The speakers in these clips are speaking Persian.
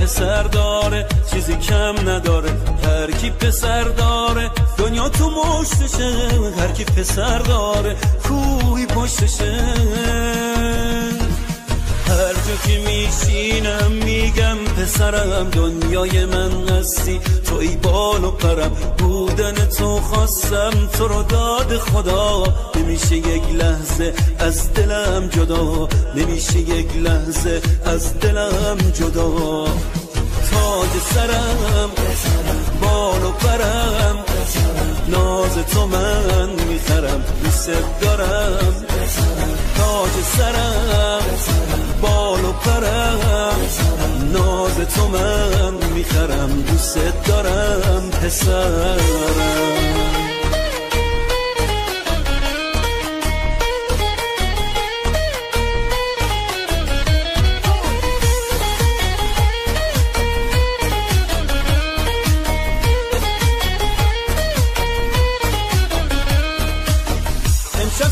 پسر داره چیزی کم نداره، هر کی پسر داره دنیا تو مشتشه، هر کی پسر داره کوهی پشتشه. هر جا که میشینم میگم پسرم دنیای من هستی، توی بال و پرم، بودن تو خواستم تو رو داد خدا، نمیشه یک لحظه از دلم جدا، نمیشه یک لحظه از دلم جدا. تاج سرم بال و پرم، ناز تو من میخرم دوست دارم. تاج سرم بال و پرم، ناز تو من میخرم دوست دارم پسرم.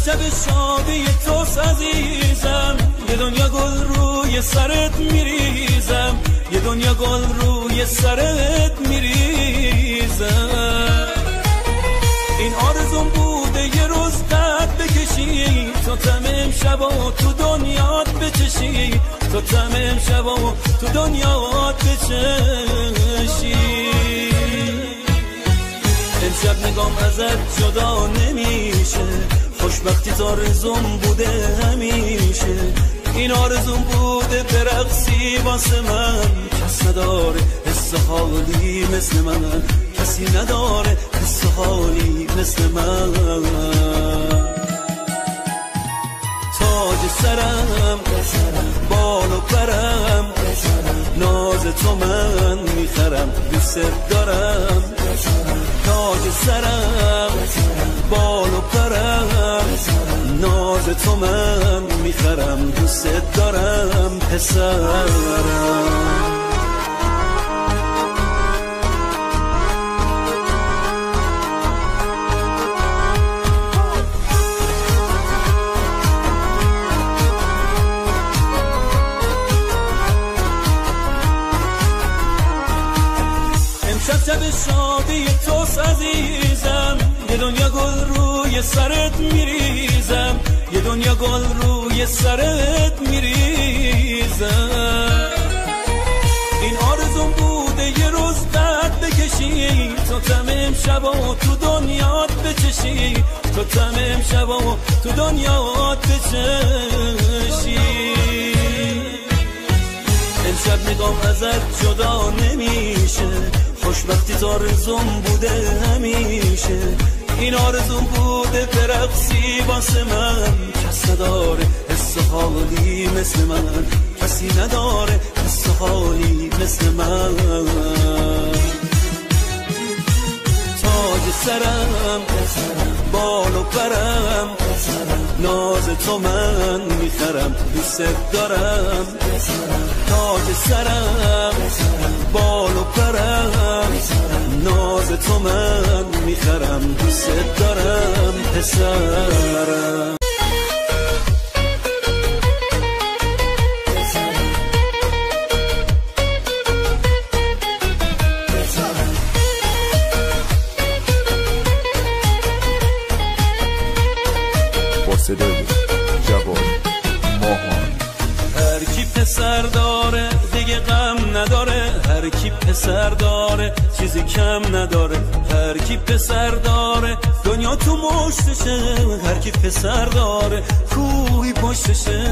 شب شادی توست عزیزم، یه دنیا گل روی سرت میریزم، یه دنیا گل روی سرت میریزم. این آرزوم بوده یه روز قد بکشی، تو تم امشبا تو دنیات بچشی، تو تم امشبا تو دنیات بچشی. امشب نگام ازت جدا نمیشه، خوشبختی تا آرزوم بوده همیشه. این آرزوم بوده برقصی واسه من، کس نداره حس حالی مثل من، کسی نداره حس حالی مثل من. تاج سرم بال و پرم، ناز تو من میخرم دوست دارم. تاج سرم بال و پرم، ناز تو من میخرم دوست دارم پسرم. شب شادی توست عزیزم، یه دنیا گل روی سرت میریزم، یه دنیا گل روی سرت میریزم. این آرزوم بوده یه روز قد بکشی، تو تم امشبا تو دنیات بچشی، تو تم امشبا تو دنیات بچشی. امشب نگام ازت جدا نمیشه، خوشبختی تا آرزوم بوده همیشه. این آرزوم بوده برقصی واسه من، کس نداره حس حالی مثل من، کسی نداره حس حالی مثل من. تاج سرم بال و پرم، ناز تو من میخرم دوست دارم. تاج سرم بال و پرم، ناز تو من میخرم دوست دارم پسرم. صدای جواد ماهان. هر کی پسر داره دیگه غم نداره، هر کی پسر داره چیزی کم نداره، هر کی پسر داره دنیا تو مشتشه، هر کی پسر داره کوهی پشتشه.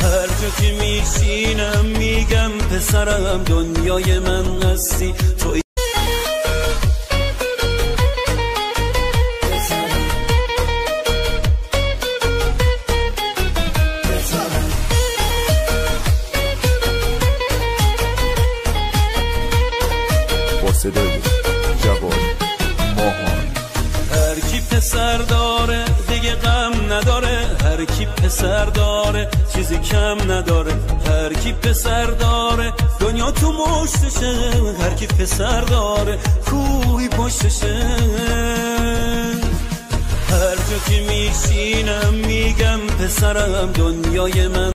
هر جا که میشینم میگم پسرم دنیای من هستی، تو صدای جواد ماهان. هر کی پسر داره دیگه غم نداره، هر کی پسر داره چیزی کم نداره، هر کی پسر داره دنیا تو مشتشه، هر کی پسر داره کوهی پشتشه. هر جا که میشینم میگم پسرم دنیای من